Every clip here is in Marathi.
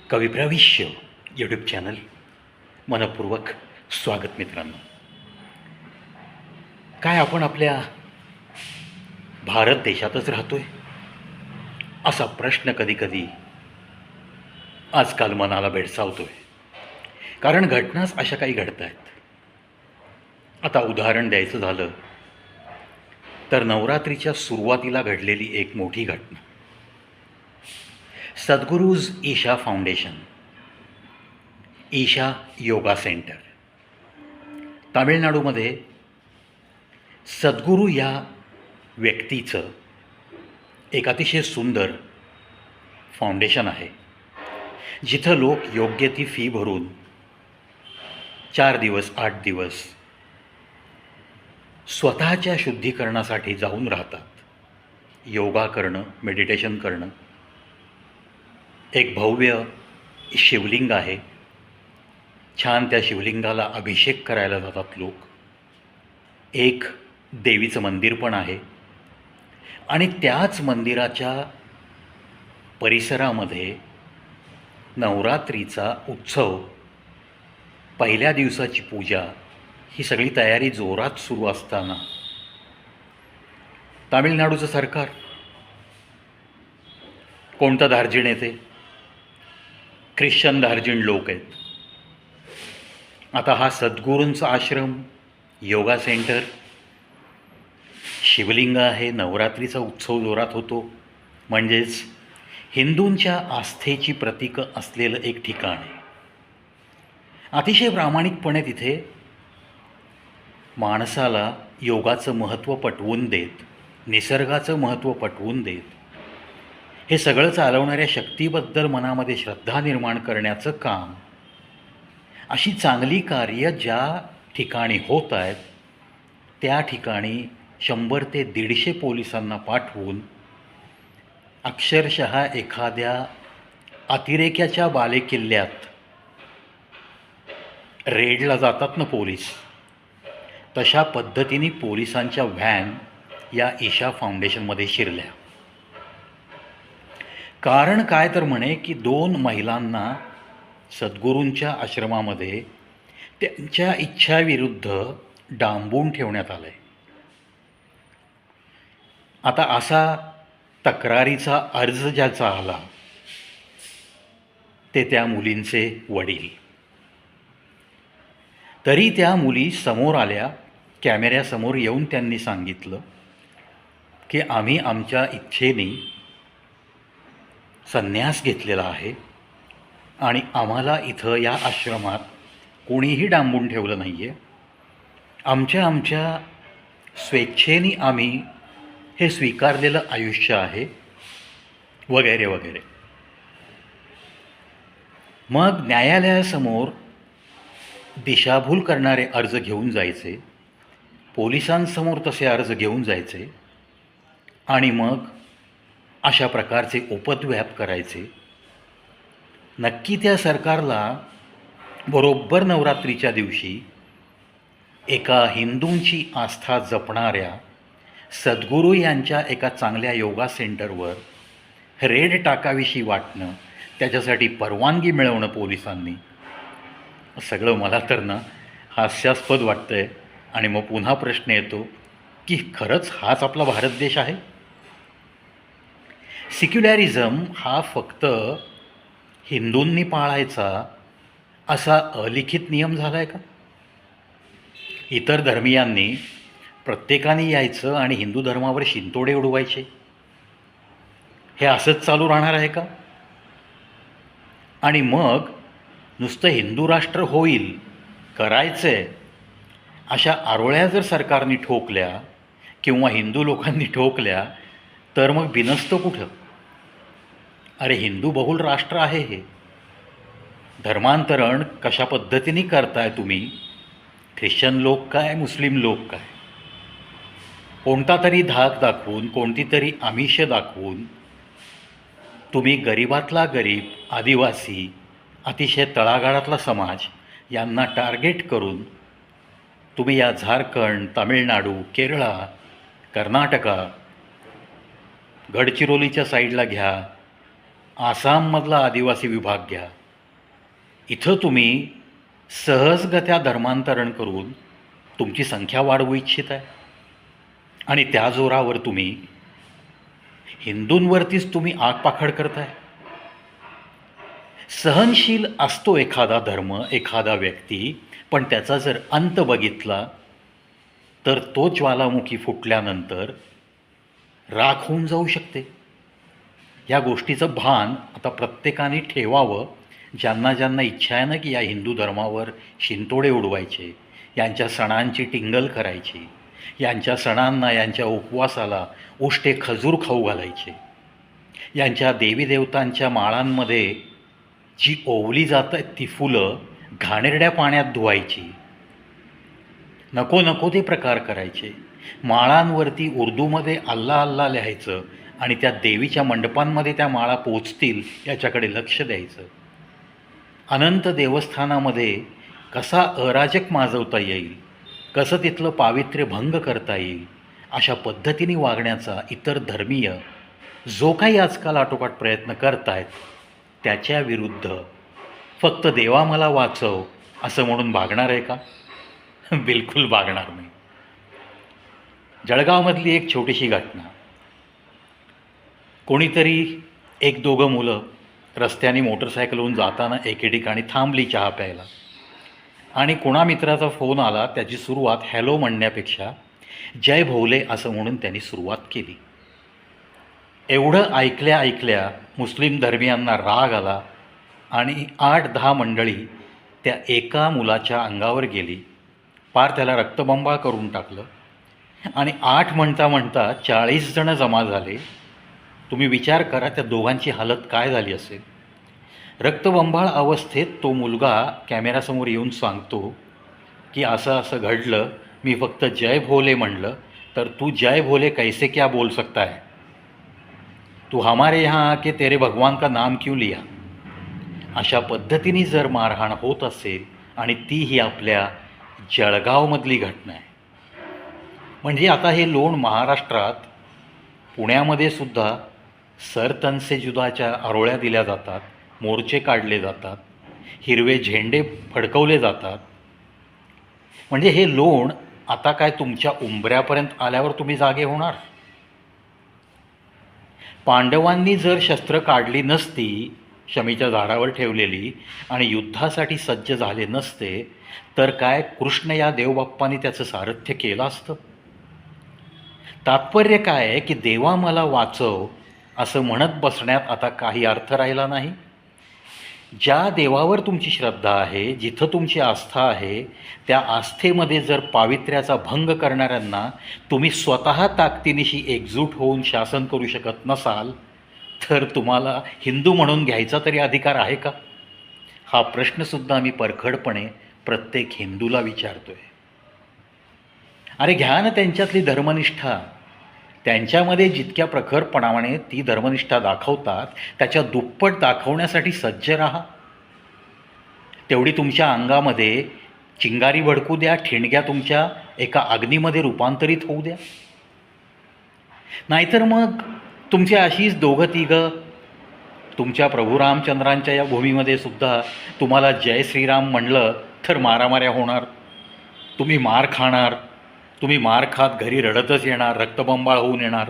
कविप्रविश्य यूट्यूब चॅनल मनपूर्वक स्वागत मित्रांनो. काय आपण आपल्या भारत देशातच राहतोय असा प्रश्न कधीकधी आजकाल मनाला भेडसावतोय. कारण घटनाच अशा काही घडत आहेत. आता उदाहरण द्यायचं झालं तर नवरात्रीच्या सुरुवातीला घडलेली एक मोठी घटना. सद्गुरूज ईशा फाउंडेशन, ईशा योगा सेंटर, तामिळनाडूमध्ये सद्गुरू या व्यक्तीचं एक अतिशय सुंदर फाउंडेशन आहे, जिथं लोक योग्य ती फी भरून 4 दिवस 8 दिवस स्वतःच्या शुद्धीकरणासाठी जाऊन राहतात. योगा करणं, मेडिटेशन करणं. एक भव्य शिवलिंग आहे, छान त्या शिवलिंगाला अभिषेक करायला जातात लोक. एक देवीचं मंदिर पण आहे आणि त्याच मंदिराच्या परिसरामध्ये नवरात्रीचा उत्सव, पहिल्या दिवसाची पूजा, ही सगळी तयारी जोरात सुरू असताना तामिळनाडूचं सरकार, कोणतं धार्जिण येते, ख्रिश्चन धार्जिण लोक आहेत. आता हा सद्गुरूंचा आश्रम, योगा सेंटर, शिवलिंग आहे, नवरात्रीचा उत्सव जोरात होतो, म्हणजेच हिंदूंच्या आस्थेची प्रतीकं असलेलं एक ठिकाण आहे. अतिशय प्रामाणिकपणे तिथे माणसाला योगाचं महत्त्व पटवून देत, निसर्गाचं महत्त्व पटवून देत, हे सगळं चालवणाऱ्या शक्तीबद्दल मनामध्ये श्रद्धा निर्माण करण्याचं काम, अशी चांगली कार्य ज्या ठिकाणी होत आहेत त्या ठिकाणी 100 ते 150 पोलिसांना पाठवून अक्षरशः एखाद्या अतिरेक्याच्या बालेकिल्ल्यात रेडला जातात ना पोलीस, तशा पद्धतीने पोलिसांच्या व्हॅन या ईशा फाउंडेशनमध्ये शिरल्या. कारण काय तर म्हणे की 2 महिलांना सद्गुरूंच्या आश्रमामध्ये त्यांच्या इच्छाविरुद्ध डांबून ठेवण्यात आलं आहे. आता असा तक्रारीचा अर्ज ज्याचा आला ते त्या मुलींचे वडील. तरी त्या मुली समोर आल्या, कॅमेऱ्यासमोर येऊन त्यांनी सांगितलं की आम्ही आमच्या इच्छेने संन्यास घेतलेला आहे आणि आम्हाला इथं या आश्रमात कोणीही डांबून ठेवलं नाही आहे. आमच्या स्वेच्छेने आम्ही हे स्वीकारलेलं आयुष्य आहे, वगैरे वगैरे. मग न्यायालयासमोर दिशाभूल करणारे अर्ज घेऊन जायचे, पोलिसांसमोर तसे अर्ज घेऊन जायचे आणि मग अशा प्रकारचे उपद्व्याप करायचे. नक्की त्या सरकारला बरोबर नवरात्रीच्या दिवशी एका हिंदूंची आस्था जपणाऱ्या सद्गुरू यांच्या एका चांगल्या योगा सेंटरवर रेड टाकाविषयी वाटणं, त्याच्यासाठी परवानगी मिळवणं पोलिसांनी, सगळं मला तर ना हास्यास्पद वाटतं आहे. आणि मग पुन्हा प्रश्न येतो की खरंच हाच आपला भारत देश आहे? सिक्युलॅरिझम हा फक्त हिंदूंनी पाळायचा असा अलिखित नियम झाला आहे का? इतर धर्मियांनी प्रत्येकाने यायचं आणि हिंदू धर्मावर शिंतोडे उडवायचे, हे असंच चालू राहणार आहे का? आणि मग नुसतं हिंदू राष्ट्र होईल, करायचं आहे, अशा आरोळ्या जर सरकारने ठोकल्या किंवा हिंदू लोकांनी ठोकल्या तर मग बिनसतं कुठं? अरे हिंदू बहुल राष्ट्र आहे हे. धर्मांतरण कशा पद्धतीने करताय तुम्ही? ख्रिश्चन लोक काय, मुस्लिम लोक काय, कोणता तरी धाक दाखवून, कोणती तरी आमिष दाखवून तुम्ही गरिबातला गरीब, आदिवासी, अतिशय तळागाळातला समाज यांना टार्गेट करून तुम्ही या झारखंड, तामिळनाडू, केरळा, कर्नाटका, गडचिरोलीच्या साईडला घ्या, आसाममधला आदिवासी विभाग घ्या, इथं तुम्ही सहजगत्या धर्मांतरण करून तुमची संख्या वाढवू इच्छित आहे आणि त्या जोरावर तुम्ही हिंदूंवरतीच तुम्ही आगपाखड करताय. सहनशील असतो एखादा धर्म, एखादा व्यक्ती, पण त्याचा जर अंत बघितला तर तो ज्वालामुखी फुटल्यानंतर राख होऊन जाऊ शकते. या गोष्टीचं भान आता प्रत्येकाने ठेवावं. ज्यांना ज्यांना इच्छा आहे ना की या हिंदू धर्मावर शिंतोडे उडवायचे, यांच्या सणांची टिंगल करायची, यांच्या सणांना, यांच्या उपवासाला उष्टे खजूर खाऊ घालायचे, यांच्या देवीदेवतांच्या माळांमध्ये जी ओवली जात आहेत ती फुलं घाणेरड्या पाण्यात धुवायची, नको नको ते प्रकार करायचे, माळांवरती उर्दूमध्ये अल्ला अल्ला लिहायचं आणि त्या देवीच्या मंडपांमध्ये त्या माळा पोचतील याच्याकडे लक्ष द्यायचं. अनंत देवस्थानामध्ये कसा अराजक माजवता येईल, कसं तिथलं पावित्र्य भंग करता येईल, अशा पद्धतीने वागण्याचा इतर धर्मीय जो काही आजकाल आटोकाट प्रयत्न करतायत त्याच्या विरुद्ध फक्त देवा मला वाचव असं म्हणून भागणार आहे का? बिलकुल भागणार नाही. जळगावमधली एक छोटीशी घटना. कोणीतरी एक दोघं मुलं रस्त्याने मोटरसायकलवरून जाताना एके ठिकाणी थांबली चहा प्यायला आणि कोणा मित्राचा फोन आला. त्याची सुरुवात हॅलो म्हणण्यापेक्षा जय भोले असं म्हणून त्यांनी सुरुवात केली. एवढं ऐकल्या ऐकल्या मुस्लिम धर्मियांना राग आला आणि 8-10 मंडळी त्या एका मुलाच्या अंगावर गेली, पार त्याला रक्तबंबाळ करून टाकलं आणि 8 म्हणता म्हणता 40 जणं जमा झाले. तुम्ही विचार करा त्या दोघांची हालत काय झाली असेल. रक्तबंबाळ अवस्थेत तो मुलगा कॅमेरासमोर येऊन सांगतो की असं असं घडलं, मी फक्त जय भोले म्हणलं. तर तू जय भोले कैसे क्या बोल सकता है, तू हमारे यहाँ आके तेरे भगवान का नाम क्यों लिया. अशा पद्धतीने जर मारहाण होत असेल आणि तीही आपल्या जळगावमधली घटना आहे, म्हणजे आता हे लोण महाराष्ट्रात, पुण्यामध्ये सुद्धा सरतनसे जुदाच्या आरोळ्या दिल्या जातात, मोर्चे काढले जातात, हिरवे झेंडे फडकवले जातात. म्हणजे हे लोण आता काय तुमच्या उंबऱ्यापर्यंत आल्यावर तुम्ही जागे होणार. पांडवांनी जर शस्त्र काढली नसती, शमीच्या झाडावर ठेवलेली, आणि युद्धासाठी सज्ज झाले नसते, तर काय कृष्ण या देवबाप्पांनी त्याचं सारथ्य केलं असतं. तात्पर्य काय आहे की देवा मला वाचव असं म्हणत बसण्यात आता काही अर्थ राहिला नाही. ज्या देवावर तुमची श्रद्धा आहे, जिथं तुमची आस्था आहे, त्या आस्थेमध्ये जर पावित्र्याचा भंग करणाऱ्यांना तुम्ही स्वतः ताकदीनिशी एकजूट होऊन शासन करू शकत नसाल, तर तुम्हाला हिंदू म्हणून घ्यायचा तरी अधिकार आहे का? हा प्रश्नसुद्धा मी परखडपणे प्रत्येक हिंदूला विचारतो आहे. अरे घ्या ना त्यांच्यातली धर्मनिष्ठा. त्यांच्यामध्ये जितक्या प्रखरपणाने ती धर्मनिष्ठा दाखवतात त्याच्या दुप्पट दाखवण्यासाठी सज्ज राहा. तेवढी तुमच्या अंगामध्ये चिंगारी भडकू द्या, ठिणग्या तुमच्या एका अग्नीमध्ये रूपांतरित होऊ द्या. नाहीतर मग तुमची अशीच दोघं तिघं तुमच्या प्रभू रामचंद्रांच्या या भूमीमध्ये सुद्धा तुम्हाला जय श्रीराम म्हणलं तर मारामाऱ्या होणार, तुम्ही मार खाणार, तुम्ही मार खात घरी रडतच येणार, रक्तबंबाळ होऊन येणार.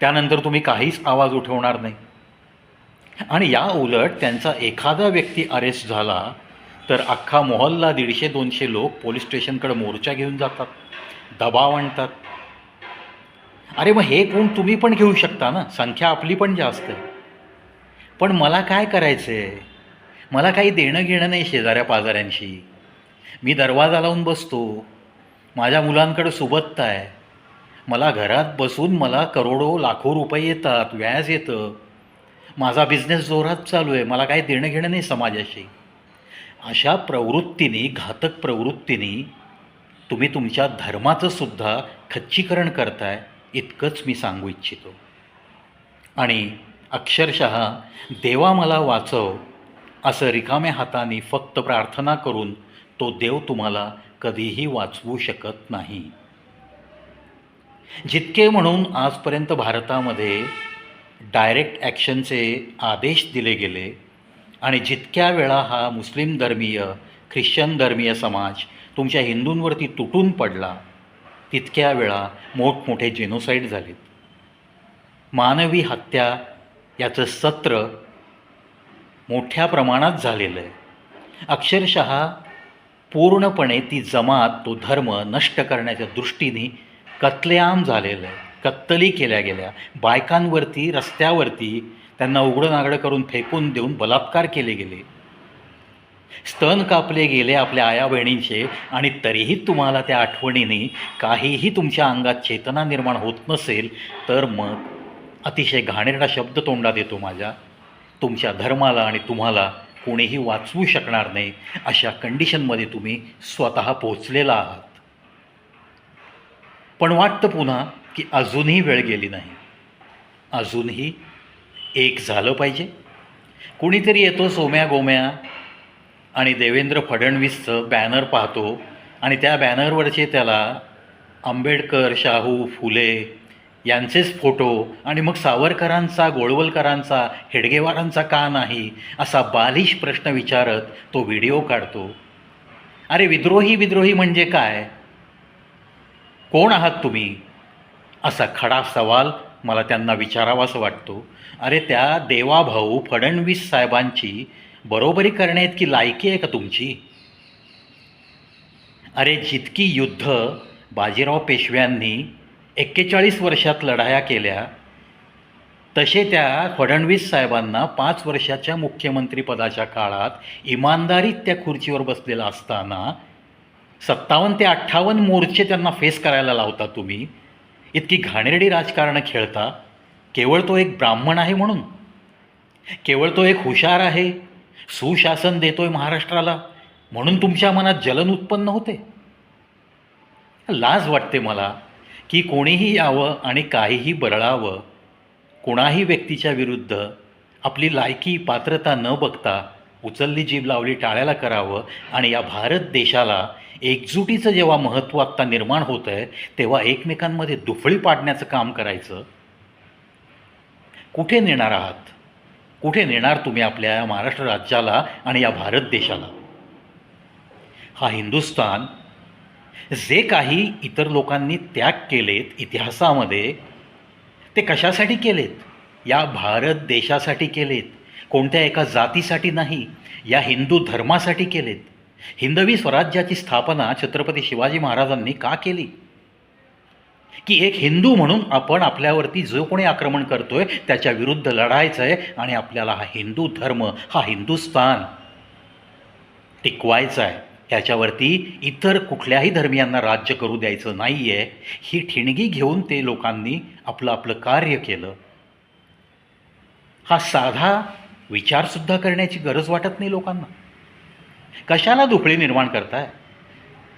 त्यानंतर तुम्ही काहीच आवाज उठवणार नाही. आणि या उलट त्यांचा एखादा व्यक्ती अरेस्ट झाला तर अख्खा मोहल्ला 150-200 लोक पोलीस स्टेशनकडे मोर्चा घेऊन जातात, दबाव आणतात. अरे मग हे कोण तुम्ही पण घेऊ शकता ना, संख्या आपली पण जास्त आहे. पण मला काय करायचं आहे, मला काही देणं घेणं नाही शेजाऱ्या पाजाऱ्यांशी. मी दरवाजा लावून बसतो, माझ्या मुलांकडे सुबत्ता आहे, मला घरात बसून मला करोडो लाखो रुपये येतात, व्याज येतं, माझा बिझनेस जोरात चालू आहे, मला काही देणं घेणं नाही समाजाशी. अशा प्रवृत्तीने, घातक प्रवृत्तीने तुम्ही तुमच्या धर्माचं सुद्धा खच्चीकरण करताय, इतकंच मी सांगू इच्छितो. आणि अक्षरशः देवा मला वाचव असं रिकाम्या हाताने फक्त प्रार्थना करून तो देव तुम्हाला कधीही वाचवू शकत नाही. जितके म्हणून आजपर्यंत भारतामध्ये डायरेक्ट ॲक्शनचे आदेश दिले गेले, आणि जितक्या वेळा हा मुस्लिम धर्मीय ख्रिश्चन धर्मीय समाज तुमच्या हिंदूंवरती तुटून पडला तितक्या वेळा मोठमोठे जेनोसाईड झालेत. मानवी हत्या याचं सत्र मोठ्या प्रमाणात झालेलं आहे. अक्षरशः पूर्णपणे ती जमात तो धर्म नष्ट करण्याच्या दृष्टीने कत्लेआम झालेलं आहे. कत्तली केल्या गेल्या. बायकांवरती रस्त्यावरती त्यांना उघडं नागडं करून फेकून देऊन बलात्कार केले गेले. स्तन कापले गेले आपल्या आया बहिणींचे. आणि तरीही तुम्हाला त्या आठवणीने काहीही तुमच्या अंगात चेतना निर्माण होत नसेल तर मग अतिशय घाणेरडा शब्द तोंडात येतो माझ्या. तुमच्या धर्माला आणि तुम्हाला कोणीही वाचवू शकणार नाही अशा कंडिशनमध्ये तुम्ही स्वतः पोचलेला आहात. पण वाटतं पुन्हा की अजूनही वेळ गेली नाही. अजूनही एक झालं पाहिजे. कुणीतरी येतो सोम्या गोम्या आणि देवेंद्र फडणवीसचं बॅनर पाहतो आणि त्या बॅनरवरचे त्याला आंबेडकर, शाहू, फुले यांचेच फोटो आणि मग सावरकरांचा, गोळवलकरांचा, हेडगेवारांचा का नाही असा बालिश प्रश्न विचारत तो व्हिडिओ काढतो. अरे विद्रोही म्हणजे काय? कोण आहात तुम्ही? असा खडा सवाल मला त्यांना विचारावासा वाटतो. अरे त्या देवाभाऊ फडणवीस साहेबांची बरोबरी करण्याइतकी लायकी आहे का तुमची? अरे जितकी युद्ध बाजीराव पेशव्यांनी 41 वर्षात लढाया केल्या तसे त्या फडणवीस साहेबांना 5 वर्षाच्या मुख्यमंत्रीपदाच्या काळात इमानदारीत त्या खुर्चीवर बसलेला असताना 57 ते 58 मोर्चे त्यांना फेस करायला लावता तुम्ही. इतकी घाणेरडी राजकारणं खेळता. केवळ तो एक ब्राह्मण आहे म्हणून, केवळ तो एक हुशार आहे, सुशासन देतोय महाराष्ट्राला म्हणून तुमच्या मनात जलन उत्पन्न होते. लाज वाटते मला की कोणीही यावं आणि काहीही बरळावं, कोणाही व्यक्तीच्या विरुद्ध आपली लायकी पात्रता न बघता उचलली जीभ लावली टाळ्याला करावं आणि या भारत देशाला एकजुटीचं जेव्हा महत्त्व आत्ता निर्माण होतं आहे तेव्हा एकमेकांमध्ये दुफळी पाडण्याचं काम करायचं. कुठे नेणार आहात? कुठे नेणार तुम्ही आपल्या या महाराष्ट्र राज्याला आणि या भारत देशाला? हा हिंदुस्थान जे काही इतर लोकांनी त्याग केलेत इतिहासामध्ये ते कशासाठी केलेत? या भारत देशासाठी केलेत. कोणत्या एका जातीसाठी नाही, या हिंदू धर्मासाठी केलेत. हिंदवी स्वराज्याची स्थापना छत्रपती शिवाजी महाराजांनी का केली? की एक हिंदू म्हणून आपण आपल्यावरती जो कोणी आक्रमण करतोय त्याच्या विरुद्ध लढायचं आहे आणि आपल्याला हा हिंदू धर्म, हा हिंदुस्थान टिकवायचा आहे. ह्याच्यावरती इतर कुठल्याही धर्मियांना राज्य करू द्यायचं नाही आहे. ही ठिणगी घेऊन ते लोकांनी आपलं आपलं कार्य केलं. हा साधा विचारसुद्धा करण्याची गरज वाटत नाही लोकांना. कशाला दुफळी निर्माण करताय?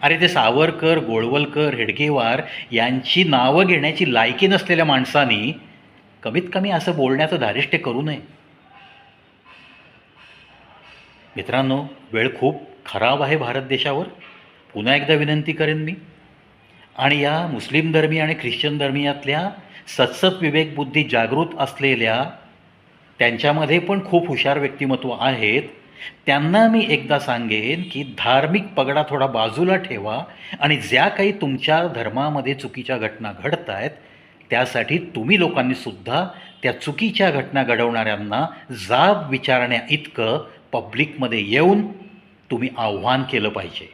अरे ते सावरकर, गोळवलकर, हेडगेवार यांची नावं घेण्याची लायकी नसलेल्या माणसांनी कमीत कमी असं बोलण्याचं धारिष्ट्य करू नये. मित्रांनो, वेळ खूप खराब आहे भारत देशावर. पुन्हा एकदा विनंती करेन मी. आणि या मुस्लिम धर्मीय आणि ख्रिश्चन धर्मीयातल्या सत्सत विवेकबुद्धी जागृत असलेल्या त्यांच्यामध्ये पण खूप हुशार व्यक्तिमत्व आहेत. त्यांना मी एकदा सांगेन की धार्मिक पगडा थोडा बाजूला ठेवा आणि ज्या काही तुमच्या धर्मामध्ये चुकीच्या घटना घडत आहेत त्यासाठी तुम्ही लोकांनी सुद्धा त्या चुकीच्या घटना घडवणाऱ्यांना जाब विचारण्या इतकं पब्लिकमध्ये येऊन तुम्ही आव्हान केलं पाहिजे.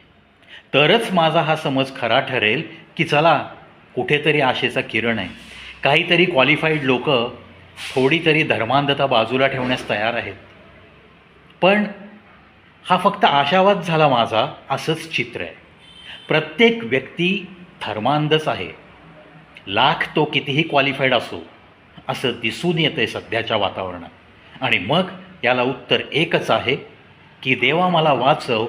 तरच माझा हा समज खरा ठरेल की चला कुठेतरी आशेचा किरण आहे. काहीतरी क्वालिफाईड लोक थोडी तरी धर्मांधता बाजूला ठेवण्यास तयार आहेत. पण हा फक्त आशावाद झाला माझा असंच चित्र आहे. प्रत्येक व्यक्ती धर्मांधच आहे. लाख तो कितीही क्वालिफाईड असो असं दिसून येतं आहे सध्याच्या वातावरणात. आणि मग याला उत्तर एकच आहे की देवा मला वाचव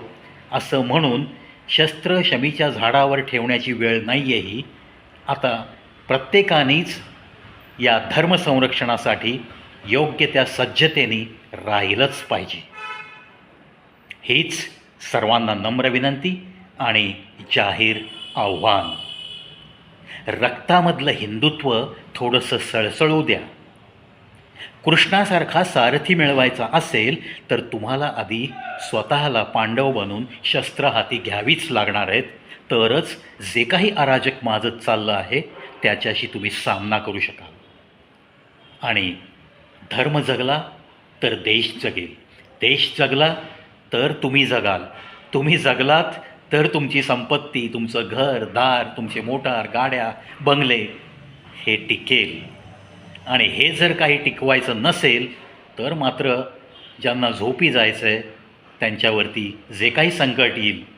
असं म्हणून शस्त्र शमीच्या झाडावर ठेवण्याची वेळ नाही आहे ही. आता प्रत्येकानेच या धर्मसंरक्षणासाठी योग्य त्या सज्जतेने राहिलंच पाहिजे. हीच सर्वांना नम्र विनंती आणि जाहीर आव्हान. रक्तामधलं हिंदुत्व थोडंसं सळसळू द्या. कृष्णासारखा सारथी मिळवायचा असेल तर तुम्हाला आधी स्वतःला पांडव बनून शस्त्र हाती घ्यावीच लागणार आहेत. तरच जे काही अराजक माजत चाललं आहे त्याच्याशी तुम्ही सामना करू शकाल. आणि धर्म जगला तर देश जगेल, देश जगला तर तुम्ही जगाल, तुम्ही जगलात तर तुमची संपत्ती, तुमचं घर दार, तुमचे मोटार गाड्या बंगले हे टिकेल. आणि हे जर काही टिकवायचं नसेल तर मात्र ज्यांना झोपी जायचं आहे त्यांच्यावरती जे काही संकट येईल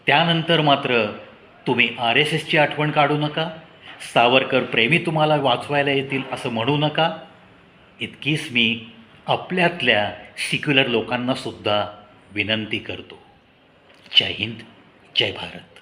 त्यानंतर मात्र तुम्ही आर एस एसची आठवण काढू नका, सावरकर प्रेमी तुम्हाला वाचवायला येतील असं म्हणू नका. इतकीच मी आपल्यातल्या सिक्युलर लोकांनासुद्धा विनंती करतो. जय हिंद, जय भारत.